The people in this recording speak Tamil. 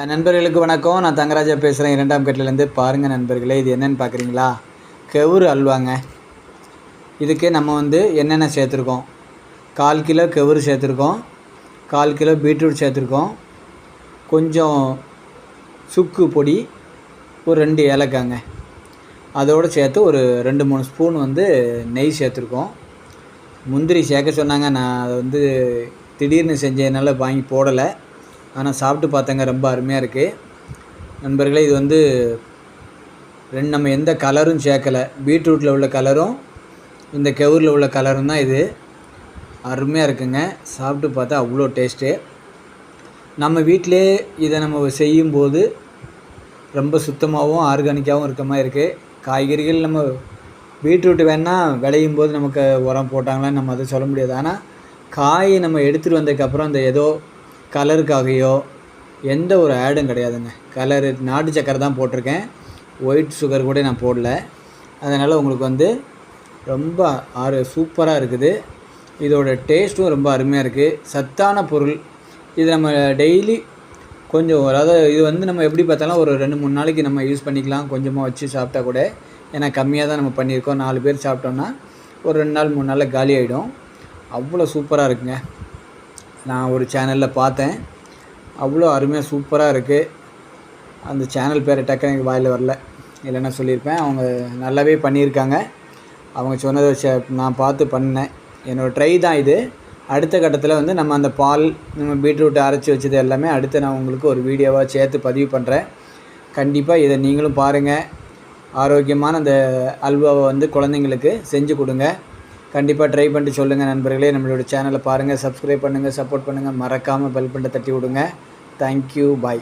நண்பர்களுக்கு வணக்கம். நான் தங்கராஜா பேசுகிறேன், 2ஆம் கட்டிலேருந்து. பாருங்கள் நண்பர்களே, இது என்னென்னு பார்க்குறீங்களா? கெவுரு அல்வாங்க. இதுக்கு நம்ம என்னென்ன சேர்த்துருக்கோம்? 1/4 கிலோ கெவுரு சேர்த்துருக்கோம், 1/4 கிலோ பீட்ரூட் சேர்த்துருக்கோம், கொஞ்சம் சுக்கு பொடி, ஒரு 2 ஏலக்காய்ங்க. அதோடு சேர்த்து ஒரு 2-3 ஸ்பூன் நெய் சேர்த்துருக்கோம். முந்திரி சேர்க்க சொன்னாங்க. நான் அதை திடீர்னு செஞ்சதுனால வாங்கி போடலை. ஆனால் சாப்பிட்டு பார்த்தேங்க, ரொம்ப அருமையாக இருக்குது நண்பர்களே. இது நம்ம எந்த கலரும் சேர்க்கலை. பீட்ரூட்டில் உள்ள கலரும் இந்த கெவுரில் உள்ள கலரும் தான் இது. அருமையாக இருக்குங்க. சாப்பிட்டு பார்த்தா அவ்வளோ டேஸ்ட்டு. நம்ம வீட்டிலே இதை நம்ம செய்யும்போது ரொம்ப சுத்தமாகவும் ஆர்கானிக்காகவும் இருக்க மாதிரி இருக்குது. காய்கறிகள் நம்ம பீட்ரூட் வேணால் விளையும் போது நமக்கு உரம் போட்டாங்களான்னு நம்ம அதை சொல்ல முடியாது. ஆனால் காய் நம்ம எடுத்துகிட்டு வந்ததுக்கப்புறம் அந்த ஏதோ கலருக்காகையோ எந்த ஒரு ஆடும் கிடையாதுங்க. கலரு நாட்டு சக்கரை தான் போட்டிருக்கேன், ஒயிட் சுகர் கூட நான் போடல. அதனால் உங்களுக்கு ரொம்ப சூப்பராக இருக்குது. இதோட டேஸ்ட்டும் ரொம்ப அருமையாக இருக்குது. சத்தான பொருள். இது நம்ம டெய்லி கொஞ்சம், அதாவது இது நம்ம எப்படி பார்த்தாலும் ஒரு 2-3 நாளைக்கு நம்ம யூஸ் பண்ணிக்கலாம். கொஞ்சமாக வச்சு சாப்பிட்டா கூட. ஏன்னா கம்மியாக தான் நம்ம பண்ணியிருக்கோம். 4 பேர் சாப்பிட்டோன்னா ஒரு 2 நாள் 3 நாளில் காலி ஆகிடும். அவ்வளோ சூப்பராக இருக்குங்க. நான் ஒரு சேனலில் பார்த்தேன், அவ்வளோ அருமையாக சூப்பராக இருக்குது. அந்த சேனல் பேர் டக்குனு எனக்கு வாயில் வரல, இல்லைன்னா சொல்லியிருப்பேன். அவங்க நல்லாவே பண்ணியிருக்காங்க. அவங்க சொன்னதை நான் பார்த்து பண்ணேன். என்னோடய ட்ரை தான் இது. அடுத்த கட்டத்தில் நம்ம அந்த பால், நம்ம பீட்ரூட்டை அரைச்சி வச்சது எல்லாமே அடுத்து நான் உங்களுக்கு ஒரு வீடியோவாக சேர்த்து பதிவு பண்ணுறேன். கண்டிப்பாக இதை நீங்களும் பாருங்கள். ஆரோக்கியமான அந்த அல்வாவை குழந்தைங்களுக்கு செஞ்சு கொடுங்க. கண்டிப்பாக ட்ரை பண்ணிட்டு சொல்லுங்கள் நண்பர்களே. நம்மளோட சேனலை பாருங்கள், சப்ஸ்கிரைப் பண்ணுங்கள், சப்போர்ட் பண்ணுங்கள். மறக்காமல் பெல் பட்டனை தட்டி விடுங்க. தேங்க்யூ, பாய்.